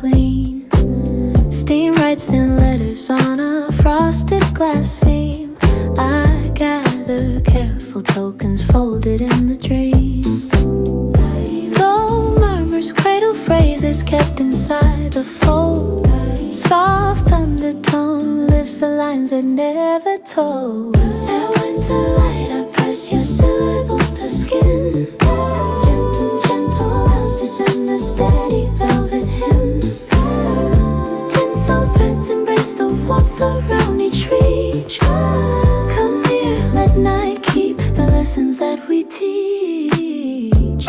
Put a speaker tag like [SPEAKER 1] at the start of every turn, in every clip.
[SPEAKER 1] clean. Steam writes thin letters on a frosted glass seam. I gather careful tokens folded in the dream. Low murmurs cradle phrases kept inside the fold. Soft undertone lifts the lines that never told. At winterlight I press your syllable to skin. Gentle house descend a steady velvet hymn. Tinsel threads embrace the warmth around each reach. Come near, let night keep the lessons that we teach.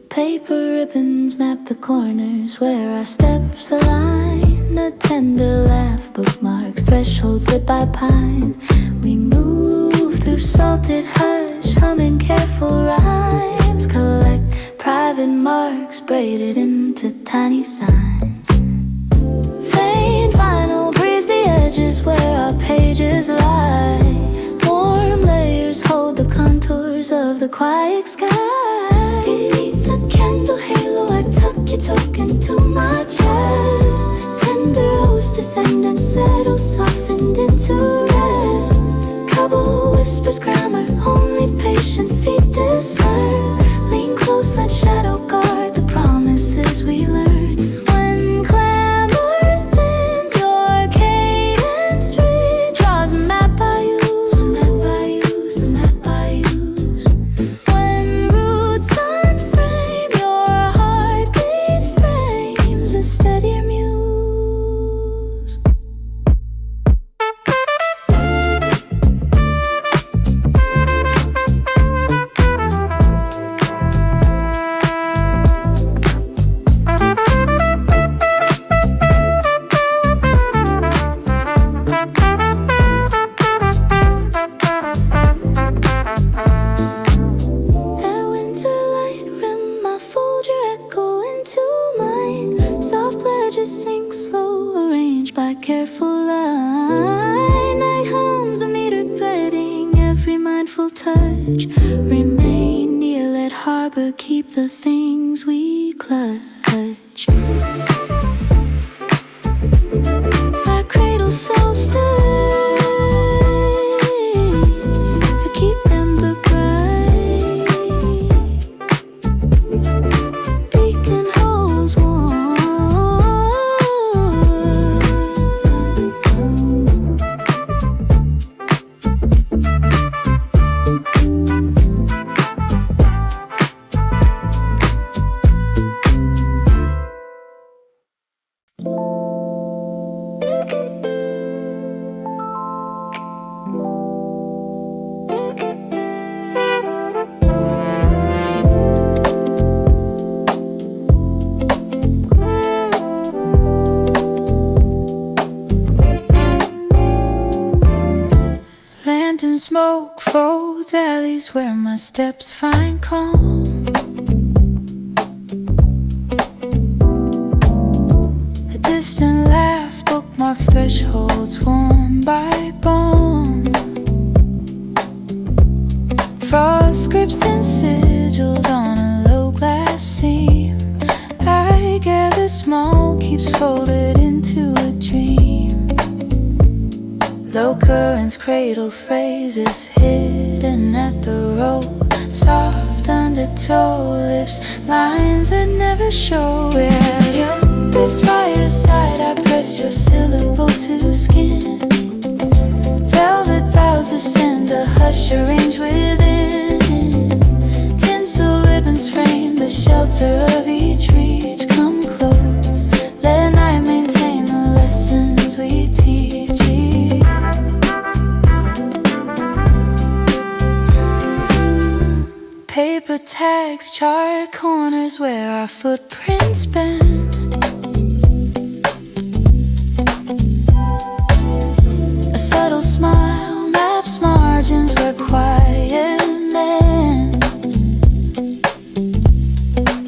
[SPEAKER 1] Paper ribbons map the corners where our steps align. A tender laugh bookmarks thresholds lit by pine. We move through salted hush, humming careful rhymes. Collect private marks braided into tiny signs. Faint vinyl breeze the edges where our pages lie. Warm layers hold the contours of the quiet sky. Beneath the candle halo I tuck your token to my chest. Tender oaths descend and settle, softened into rest. Cobble whispers grammar, only patient feet discern. Lean close, let shadow guard the promises we learn. When clamor thins, your cadence redraws the map I use. The map I use, the map I use. When roots unframe, your heartbeat frames a steadier muse. At winterlight rim, I fold your echo into mine. Soft ledges sink slow, arranged by careful line. Night hums a meter threading every mindful touch. Remain near, let harbor keep the things we clutch. Our cradle so stays. I keep ember bright. Beacon holds warm. Lantern smoke folds alleys where my steps find calm. A distant laugh bookmarks thresholds worn by balm. Frost scripts thin sigils on a low glass seam. I gather small keeps folded into a dream. Low currents cradle phrases hidden at the rope. Soft undertow lifts lines that never show. At your fireside I press your syllable to skin. Velvet vows descend, a hush arranged within. Tinsel ribbons frame the shelter of each reach. Come close, let night maintain the lessons we teach. Paper tags chart corners where our footprints bend. A subtle smile maps margins where quiet mends.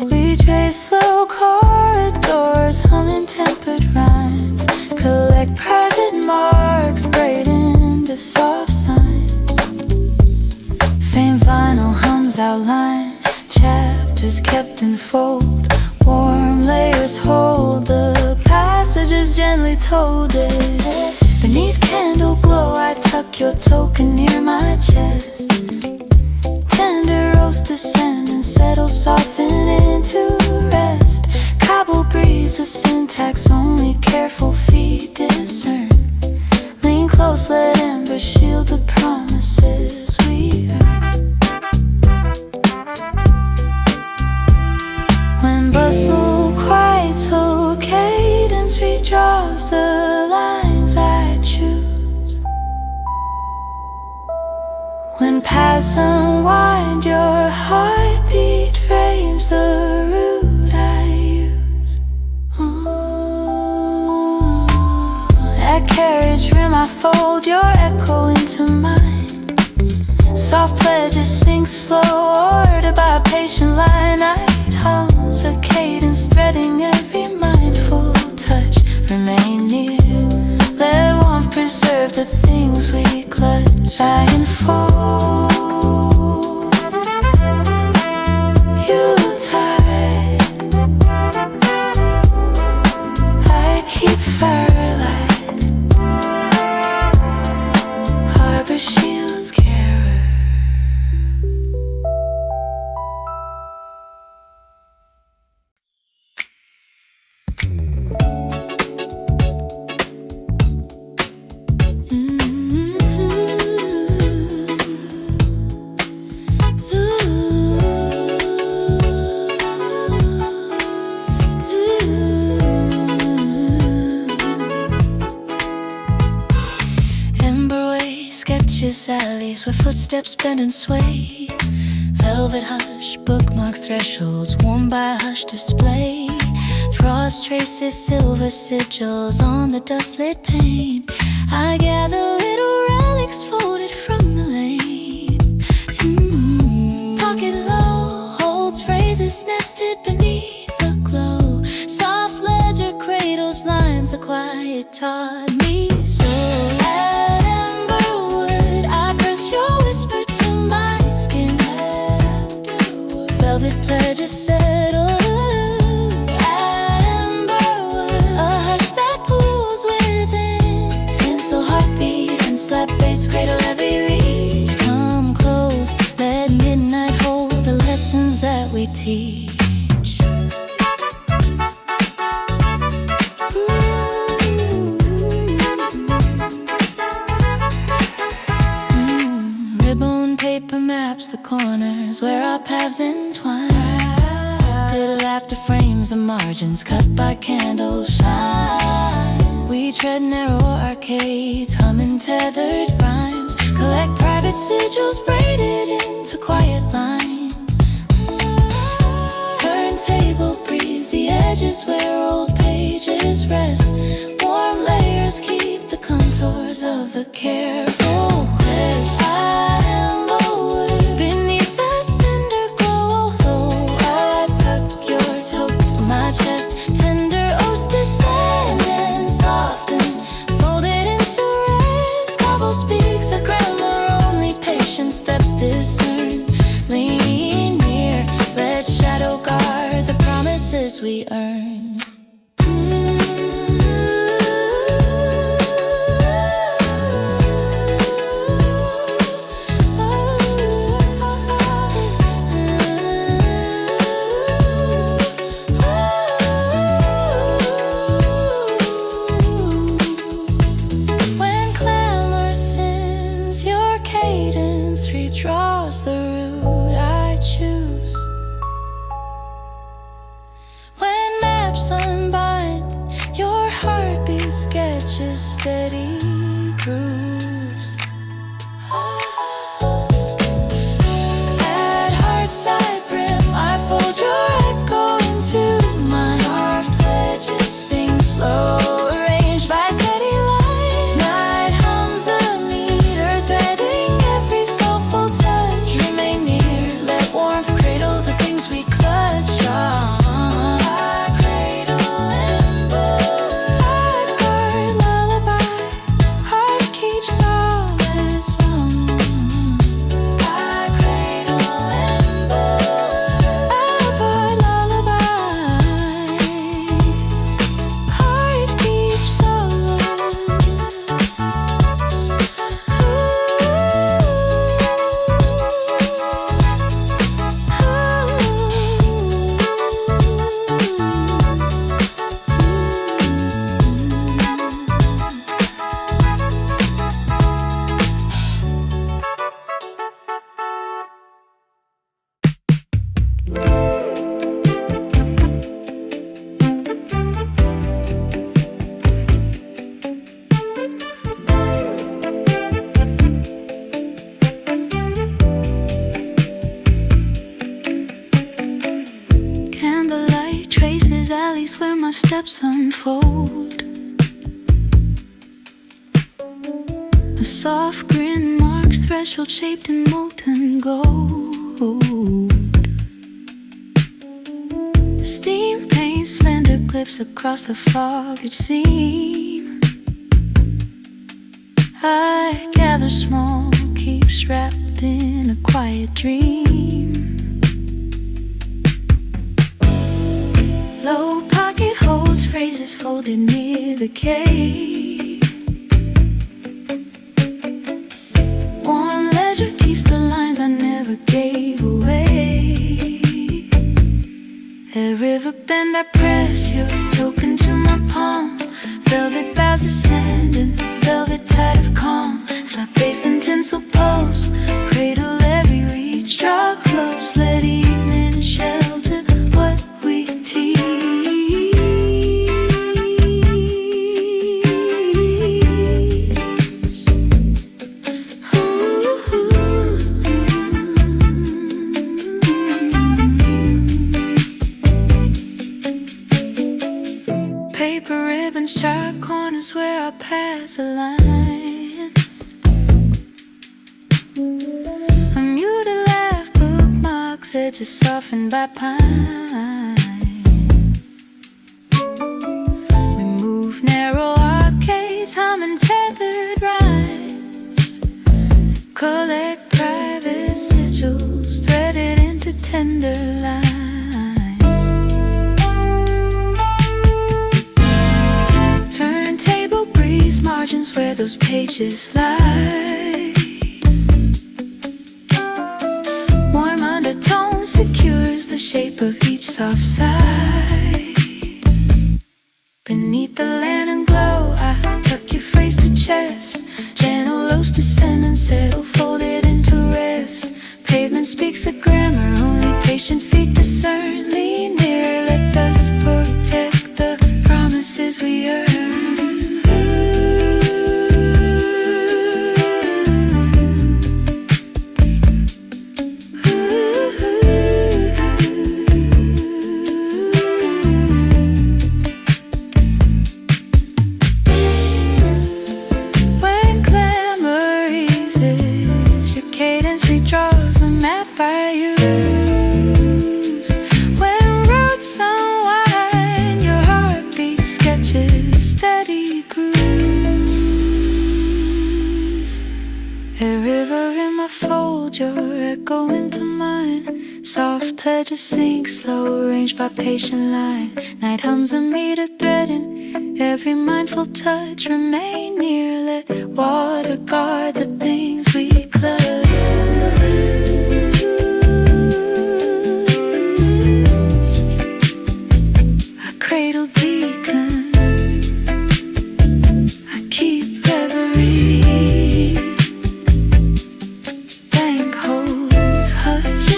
[SPEAKER 1] We trace slow corridors, humming tempered rhymes. Collect private marks, braid into soft signs. outline, chapters kept in fold, warm layers hold the passages gently told it. Beneath candle glow I tuck your token near my chest. Tender roast descend and settle, soften into rest. Cobble breeze a syntax only careful feet discern. Lean close, let ember shield the promises we earn. When bustle quiets, whole cadence redraws the lines I choose. When paths unwind, your heartbeat frames the route I use. At carriage rim I fold your echo into mine. Soft pledges sink slow, ordered by a patient line. Night hums a cadence threading every mindful touch. Remain near, let warmth preserve the things we clutch. I enfold you tight, I keep fire light, harbor shields carry. Alleys where footsteps bend and sway, velvet hush, bookmark thresholds warmed by a hush display. Frost traces silver sigils on the dust-lit pane. I gather little relics folded from the lane. Pocket low holds phrases nested beneath the glow. Soft ledger cradles lines the quiet taught me so. Velvet pledges settle at Emberwood, a hush that pools within. Tinsel heartbeat and slap bass cradle every reach. Come close, let midnight hold the lessons that we teach. Ribbon paper maps the corners where our paths entwine. Little laughter frames the margins cut by candle shine. We tread narrow arcades, humming tethered rhymes. Collect private sigils braided into quiet lines. Turntable breeze the edges where old pages rest. Warm layers keep the contours of the careful quest. Discern, lean near, let shadow guard the promises we earn. When clamor thins, your cadence redraws the route I choose. When maps unbind, your heartbeat sketches steady grooves. At Hearthside brim, I fold your echo into mine. Soft pledges sing slow, arranged by steady line. Night hums a meter threading every soulful touch. Remain near, let warmth cradle the things we clutch on. I cradle ember, I guard lullaby. steps unfold. A soft grin marks threshold shaped in molten gold. Steam paints slender clips across the fogged seam. I gather small keeps wrapped in a quiet dream. Low pocket holds phrases folded near the cave. Warm ledger keeps the lines I never gave away. At Riverbend I press your token to my palm. Velvet vows descending, velvet tide of calm. Slap bass and tinsel pulse, cradle every reach. Draw close, let evening shelter what we teach. Paper ribbons, chart corners where I pass a line. A muted laugh, bookmarks, edges softened by pine. We move narrow arcades, humming tethered rhymes. Collect private sigils, threaded into tender lines. Turntable breeze, margins where those pages lie. Warm undertone secures the shape of each soft sigh. Beneath the lantern glow, I tuck your phrase to chest. Gentle roast descend and settle, folded into rest. Pavement speaks a grammar, only patient feet discern. Lean near, let us protect the promises we earn. When glamour eases, your cadence redraws a map I use. When roads unwind, your heartbeat sketches steady grooves. A river in my fold, your echo into mine. Soft pledges sink, slow arranged by patient line. Night hums a meter threading, every mindful touch. Remain near, let water guard the things we clutch. A cradle beacon, I keep reverie. Bank holds hush.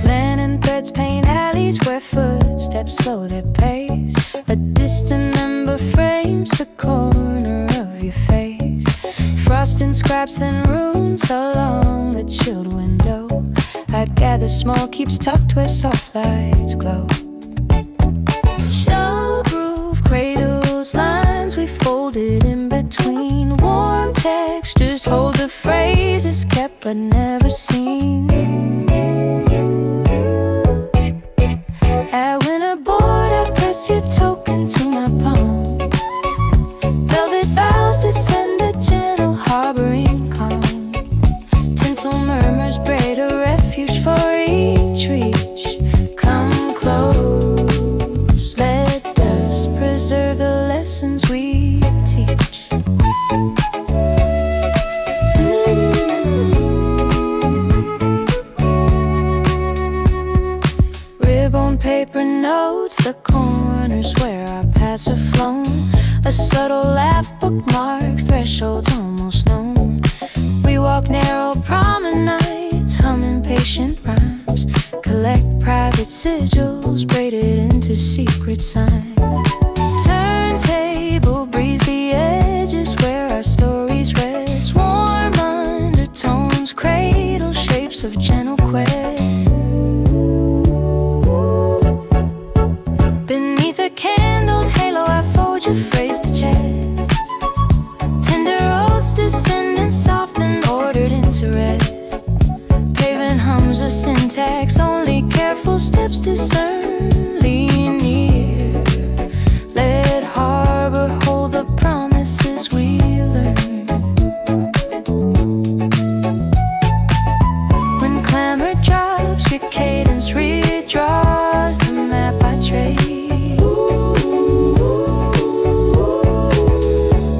[SPEAKER 1] Lantern threads paint alleys where footsteps slow their pace. A distant ember frames the corner of your face. Frost inscribes thin runes along the chilled window. I gather small keeps tucked where soft lights glow. Shell-proof cradles, lines we folded in between. Warm textures hold the phrases kept but never seen. At Winterboard I press your token to my palm. Velvet vows descend, a gentle harboring calm. Tinsel murmurs braid a refuge for each reach. Come close, let us preserve the lessons we teach. Ribbon paper notes the corners where our paths are flown. A subtle laugh bookmarks thresholds almost known. walk narrow promenades, hum impatient rhymes, collect private sigils braided into secret signs. Turntable breeze the edges where our stories rest, warm undertones cradle shapes of gentle quest. Beneath a candled halo I fold your phrase to chest, tender oaths descending soft and ordered into rest. Paving hums of syntax, only careful steps discern. Lean near, let harbor hold the promises we learn. When clamor drops, your cadence redraws the map I trace.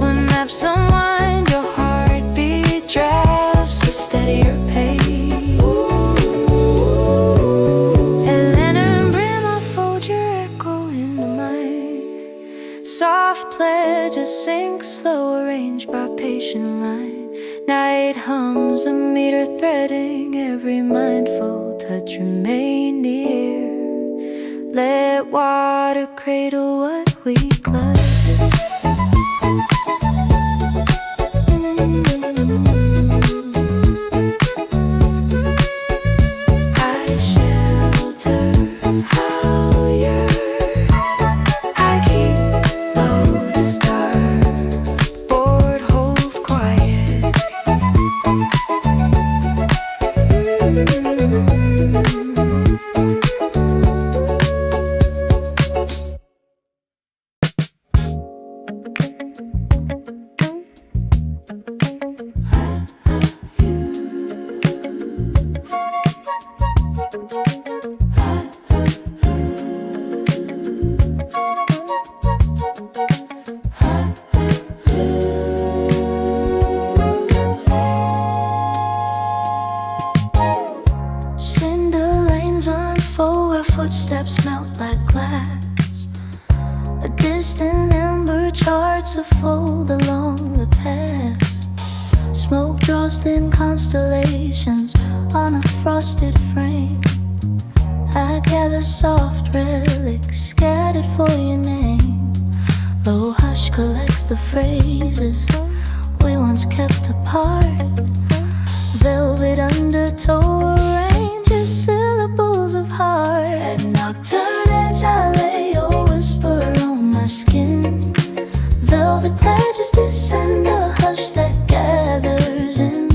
[SPEAKER 1] When maps unwind, your heartbeat drafts a steadier pace. Soft pledges sink slow, arranged by patient line. Night hums a meter threading every mindful touch. Remain near, let water cradle what we clutch. I shelter how you're footsteps melt like glass. A distant ember charts a fold along the past. Smoke draws thin constellations on a frosted frame. I gather soft relics scattered for your name. Low hush collects the phrases we once kept apart. Velvet undertow arranges syllables of heart. At nocturne edge I lay a whisper on my skin. Velvet ledges descend, a hush that gathers in.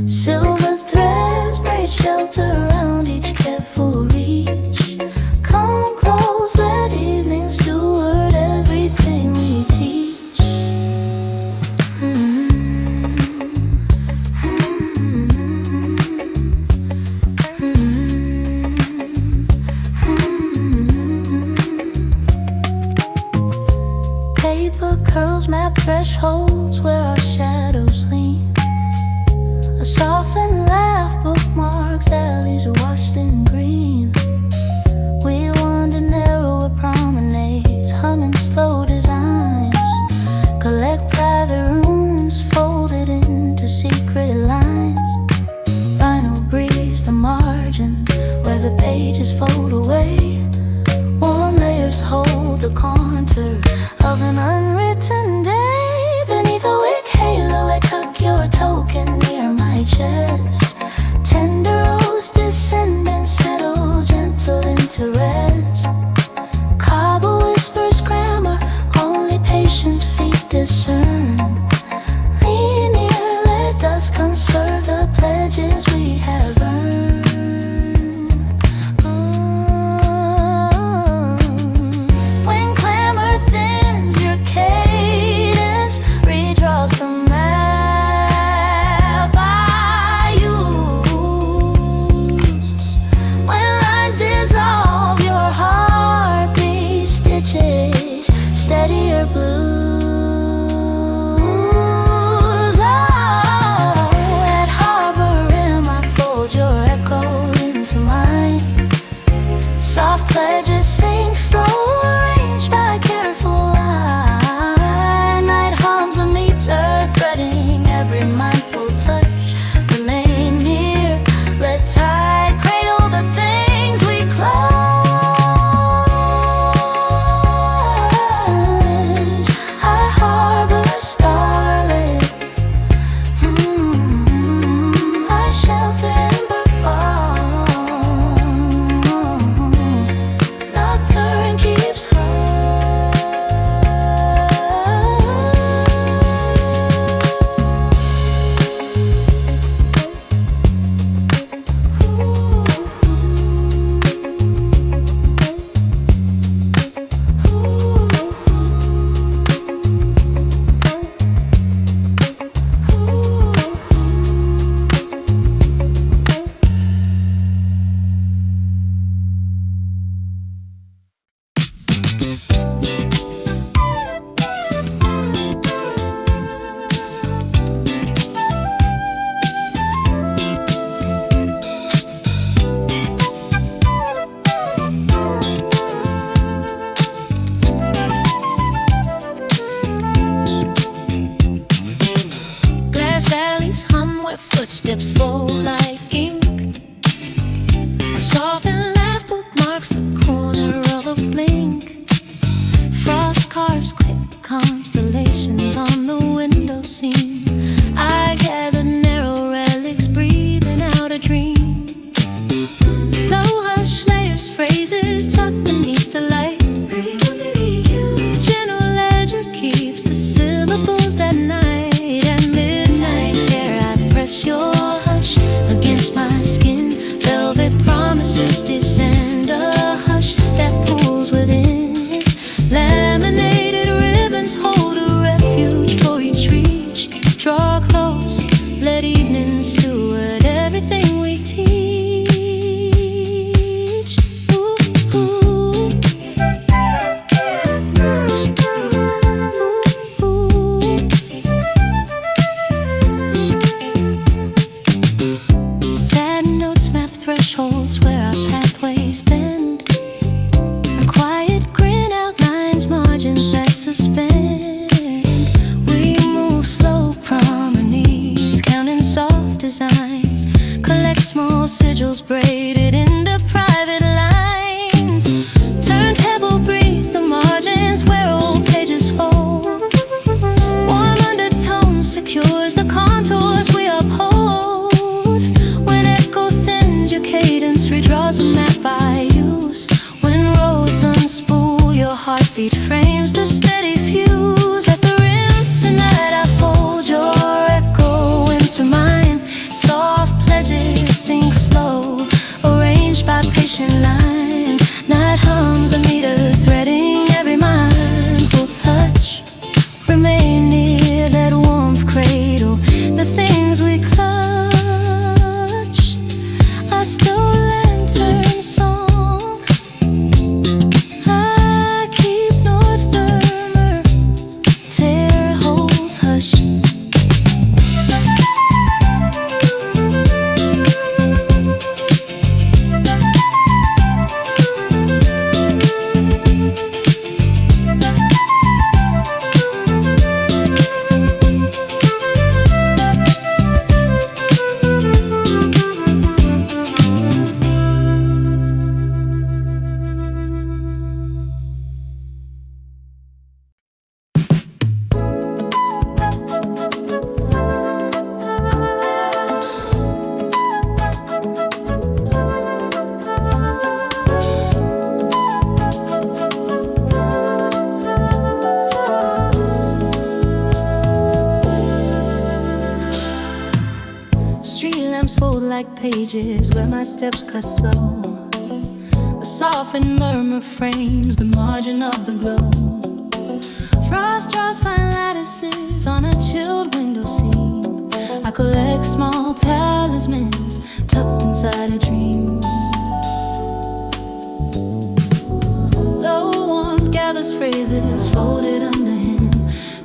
[SPEAKER 1] Silver threads braid shelter around each careful reach. Come close, let evening steward everything we teach. Paper curls map thresholds where our shadows lean. A softened laugh bookmarks alleys washed in green. We wander narrower promenades, humming slow designs. Collect private rooms folded into secret lines. Vinyl breeze the margins where the pages fold away. Warm layers hold the contour of an unwritten day. Beneath a wick halo I tuck your token near my chest. Tender oaths descend and settle gentle into rest. Cobble whispers grammar, only patient feet discern. Lean near, let us conserve the pledges we have earned. When clamor thins your cadence, redraws the map I use. When lines dissolve, your heartbeat stitches steadier blues. Oh, at harbor rim I fold your echo into mine. Soft pledges sink slow, arranged by careful eye. Night hums a meter threading every mindful corner of a blink. Frost carves quick constellations on the window seam. I gather narrow relics, breathing out a dream. Low hush layers, phrases tucked beneath the light. Gentle ledger keeps the syllables that night. At midnight, Tare, I press your hush against my skin. Velvet promises descend, a hush that pulls within. Laminated ribbons hold a refuge for each reach. Draw close, let evening steward everything we teach. Ooh, ooh. Ooh, ooh. Sad notes map thresholds where our pathways bend. A quiet grin outlines margins that suspend. We move slow promenades, counting soft designs. Collect small sigils braided into private lines. Turntable breeze the margins where old pages fold. Warm undertones secures the contours we uphold. When echo thins, your cadence redraws a map I use. When roads unspool, your heartbeat frames the steady fuse. At the rim tonight I fold your echo into mine. Soft pledges sink slow, arranged by patient line. Night hums a meter, threading every mindful touch. Remain near that warmth cradle, the things we clutch. A still lantern song, I keep north murmur. Tare holds hush. Street lamps fold like pages where my steps cut slow. A softened murmur frames the margin of the glow. Frost draws fine lattices on a chilled window seam. I collect small talismans tucked inside a dream. Low warmth gathers phrases folded under him.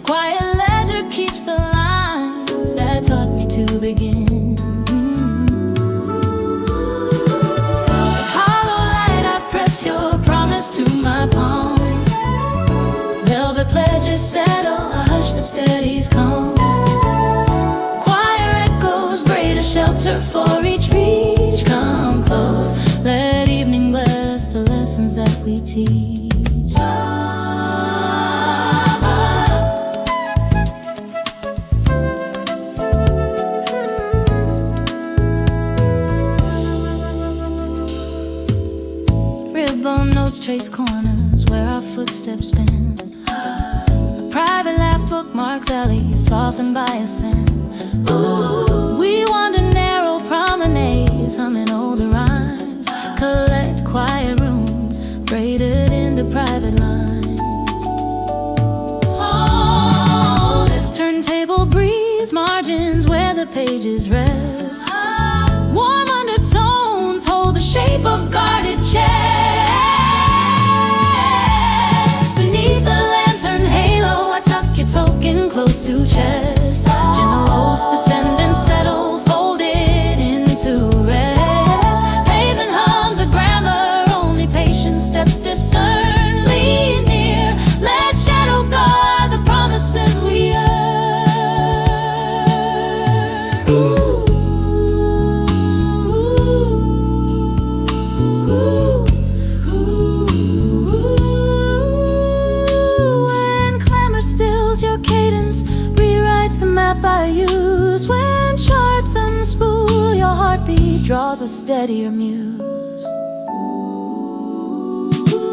[SPEAKER 1] Quiet ledger keeps the lines that taught me to begin. Hollowlight, I press your promise to my palm. Velvet pledges settle, a hush that steadies calm. Choir echoes braid a shelter for each reach. Come close, let evening bless the lessons that we teach. Ribbon notes trace corners where our footsteps bend. A private laugh bookmarks alleys softened by a scent. Ooh. We wander narrow promenades, humming older rhymes. Collect quiet rooms braided into private lines. Oh, lift turntable breeze margins where the pages rest. Warm undertones hold the shape of guarded chests. Beneath the lantern halo, I tuck your token close to chest. Gentle hosts descend and settle, folded into rest. Pavement hums a grammar, only patient steps discern. Lean near, let shadow guard the promises we earn. Ooh, ooh, ooh. bayous. When charts unspool, your heartbeat draws a steadier muse.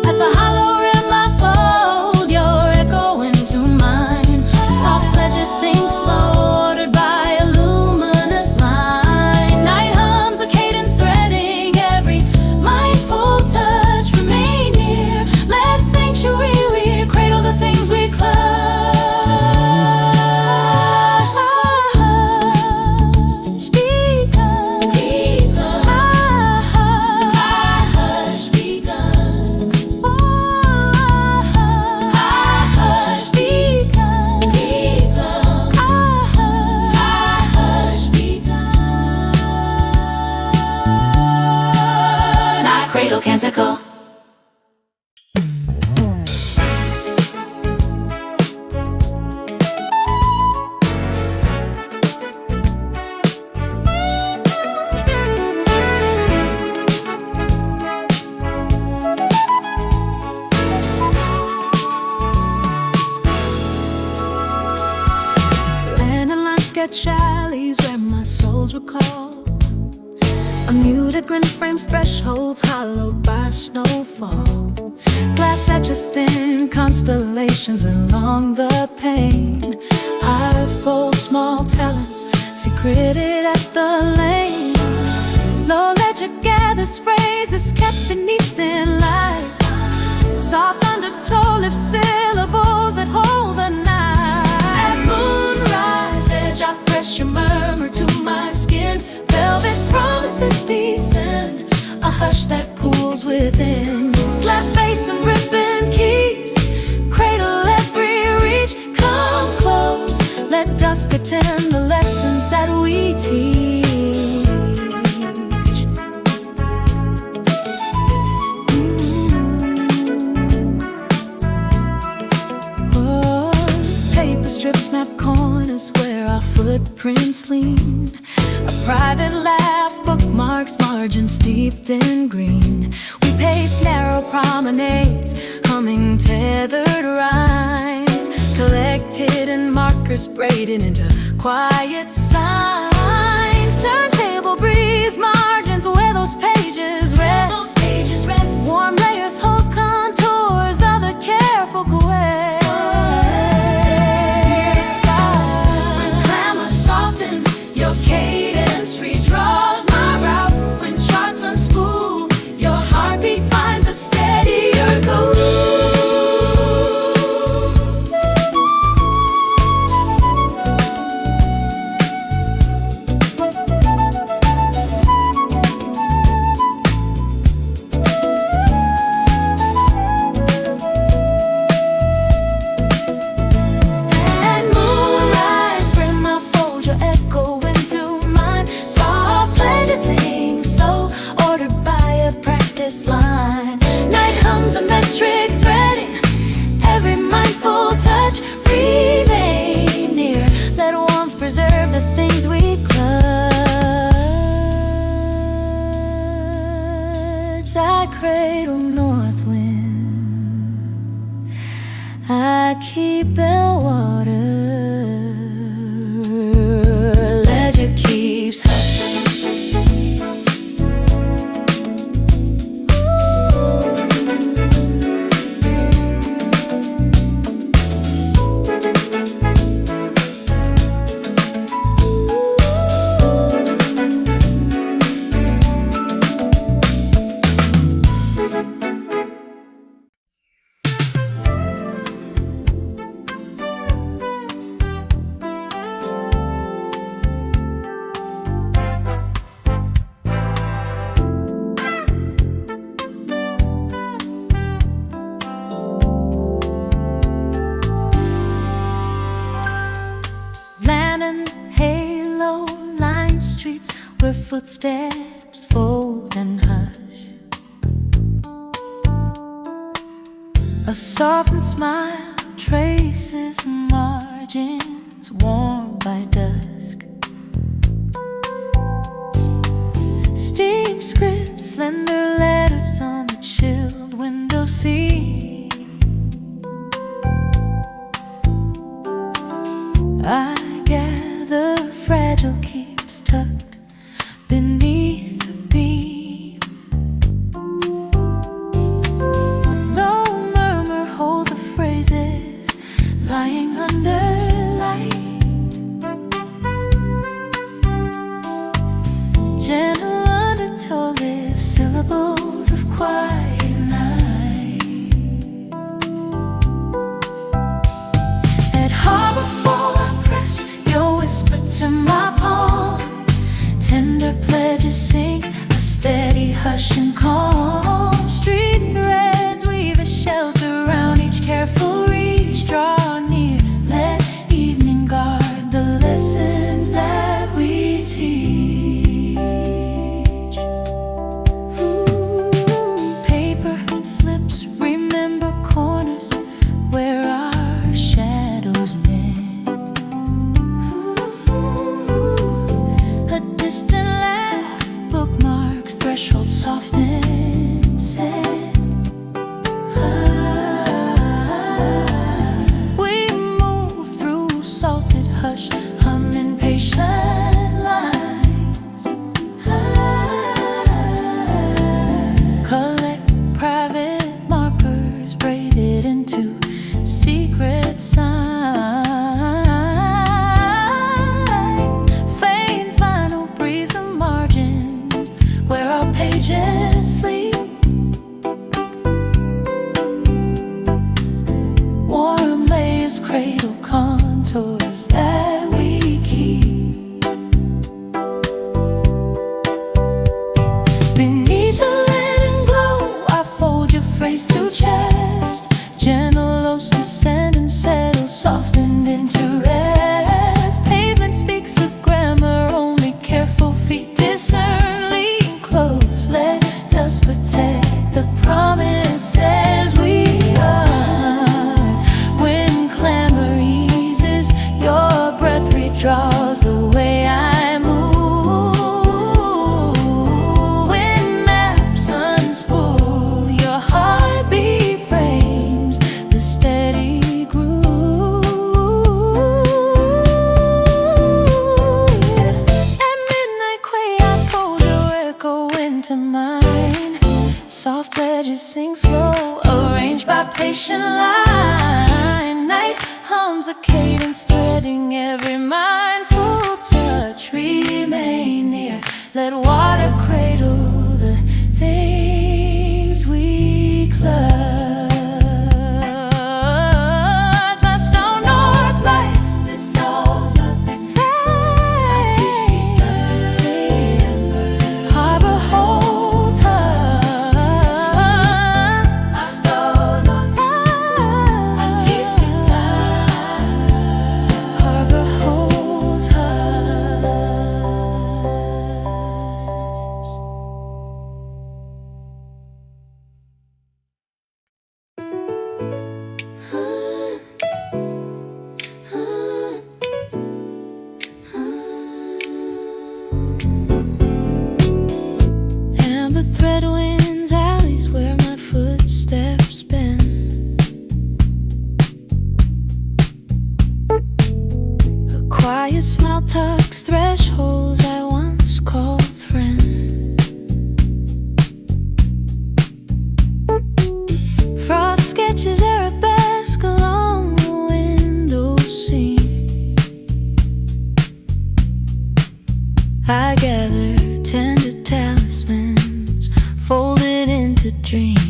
[SPEAKER 1] At the hollow rim I fold your echo into mine. Soft pledges sink slow, ordered by a luminous line. Night hums a cadence threading every mindful touch. Remain near, let sanctuary rear, cradle the things we clutch. Canticle. Land and sketch alleys where my souls recall. A muted grin frames thresholds hollowed by snowfall. Glass etches thin constellations along the pane. I fold small talents secreted at the lane. Low ledger gathers phrases kept beneath thin light. Soft undertow lifts syllables that hold the night. At moonrise edge I press your murmur to my skin. Velvet promises descend, a hush that pools within. Slap bass and ribbon keys, cradle every reach. Come close, let dusk attend the lessons that we teach. Oh, paper strips map corners where our footprints lean. A private laugh bookmarks margins steeped in green. We pace narrow promenades, humming tethered rhymes, collected in markers braided into quiet signs. Turntable breeze margins where those pages rest. Warm layers hold contours of a careful quest. When clamor softens, your cadence redraws my route. When charts unspool, your heartbeat finds a steadier groove. And moonrise brim I fold your echo into mine. Soft pleasure sing slow, ordered by a practice line. Night hums a metric threading every mindful touch. Remain near, let warmth preserve the things we clutch. I cradle north wind, I keep 𝐴𝒄𝐿 water. Ledger keeps hush. Where footsteps fold and hush. A softened smile traces margins warmed by dusk. Steam scripts, slender letters on the chilled window seat. I gather hush and calm. Street threads weave a shelter around each careful reach. Draw near, let evening guard the lessons that we teach. Paper slips, remember corners where our shadows met. A distant laugh, bookmarks, threshold softened, said. We move through salted hush, hum impatient lines. Collect private markers braided into secret signs. Faint final breathe the margins where our pages sleep. Warm layers cradle contours that we keep. Beneath the leaden glow, I fold your phrase to chest. Gentle oaths descend and settle, softened into rest. Pavement speaks a grammar, only careful feet discern. Lean close, let dust protect the promises we are. When clamor eases, your breath redraws the way I move. When maps unspool, your heartbeat frames the steady groove. At midnight, 𝐏𝐥𝐚𝐲𝐥𝐢𝐬𝐭, I fold your echo into mine. Soft pledges sing slow, arranged by patient line. Night hums a cadence, threading every mindful touch. Remain near, let water cradle the things we clutch. A stone north light, this all nothing. Harbor holds us. A stone north, harbor holds us. Amber thread winds alleys where my footsteps bend. A quiet smile tucks thresholds I once called friend. Frost sketches arabesque along the window seam. I gather tender talismans folded into dreams.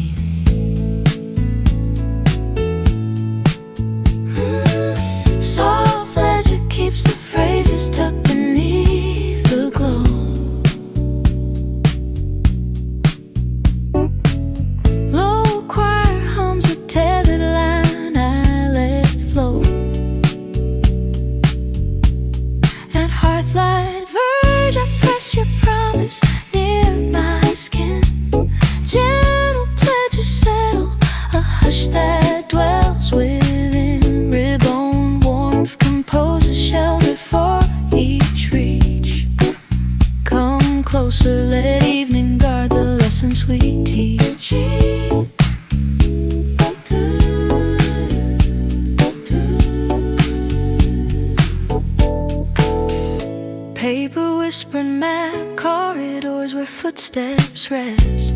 [SPEAKER 1] Soft ledger keeps the phrases tucked beneath the glow. Low choir hums a tethered line I let flow. At Hearthlight verge, I press your promise near my skin. Gentle pledges settle, a hush that dwells within. Ribbon warmth compose a shelter for each reach. Come closer, let evening guard the lessons we teach. Paper whispered map corridors where footsteps rest.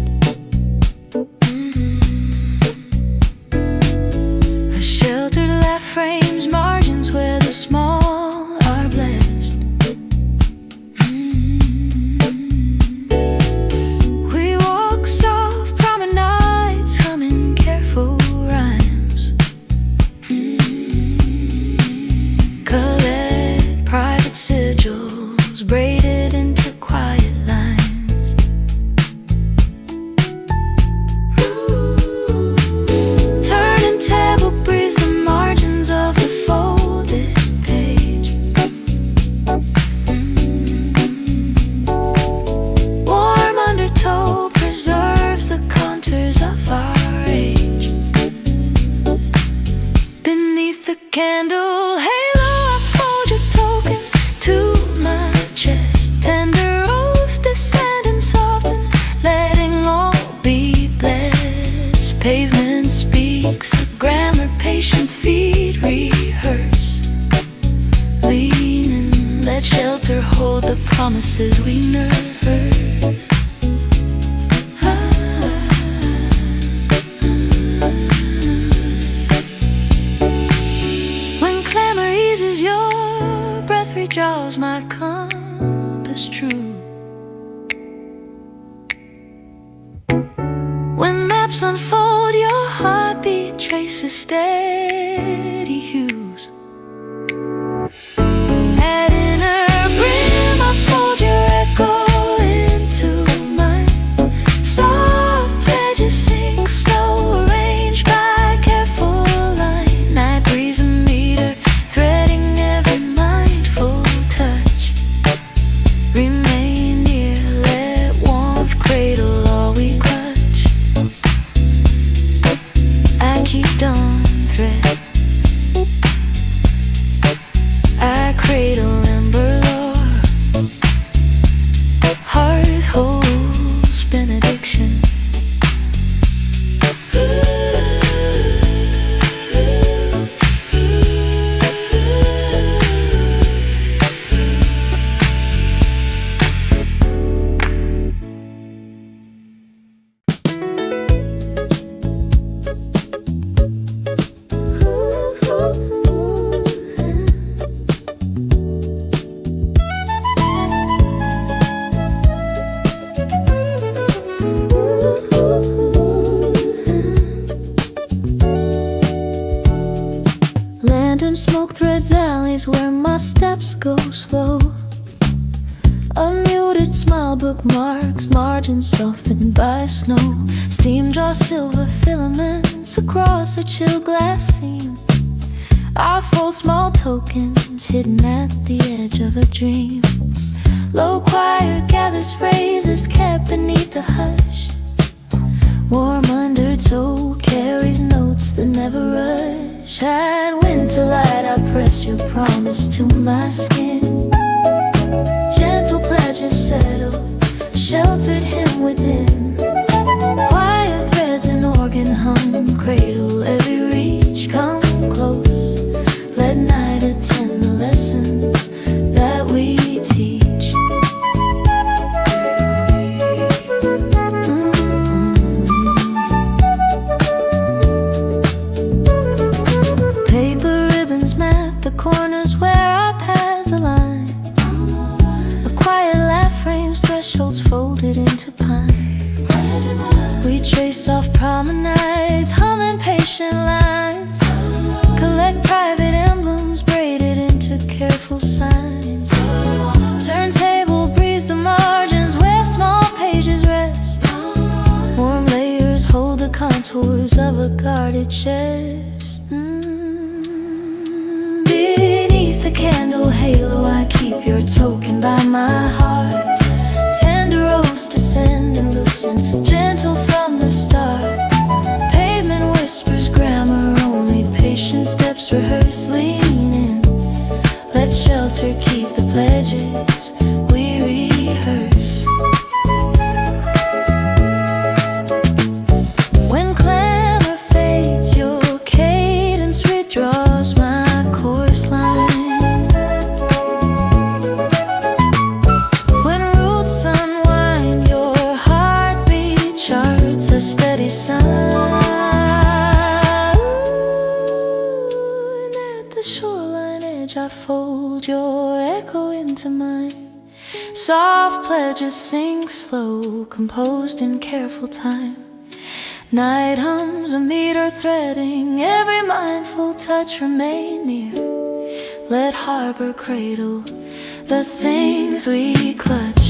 [SPEAKER 1] A sheltered laugh frames margins where the small are blessed. We walk soft promenades, humming careful rhymes. Collect private sigils braided into quiet lines. candle halo, I fold your token to my chest. Tender rose descend and soften, letting all be blessed. Pavement speaks a grammar, patient feet rehearse. Lean in, let shelter hold the promises we nurse. Draws my compass true. When maps unfold, your heartbeat traces steady hues. At inner brim, I fold your echo into mine. Soft pledges sink slow, arranged by careful line. Night breeze a meter, threading every mindful touch. Remain near, let warmth cradle all we clutch. I keep dawn thread, I cradle ember lore. Hearth holds benediction. Lantern smoke threads alleys where my steps go slow. A muted smile bookmarks margins softened by snow. Steam draws silver filaments across a chill glass seam. I fold small tokens hidden at the edge of a dream. Low choir gathers phrases kept beneath the hush. Warm undertow carries notes that never rush. At winterlight I press your promise to my skin. Gentle pledges settle, sheltered him within. Quiet threads and organ hum, cradle every reach. Come close, let night attend the lessons that we teach. Paper ribbons mat the corners where our paths align. A quiet laugh frames thresholds folded into pine. We trace off promenades, hum impatient lines. Collect private emblems braided into careful signs. Turntable breeze the margins where small pages rest. Warm layers hold the contours of a guarded chest. Beneath the candle halo I keep your token by my heart. Tender rose descend and loosen, gentle from the start. Pavement whispers grammar only, patient steps rehearse. Lean in, let shelter keep the pledges we rehearse. When clamor fades, your cadence redraws my chorus line. When roots unwind, your heartbeat charts a steady sign. And at the shoreline edge I fold your echo into mine. Soft pledges sink slow, composed in careful time. Night hums a meter threading, every mindful touch remain near. Let harbor cradle the things we clutch.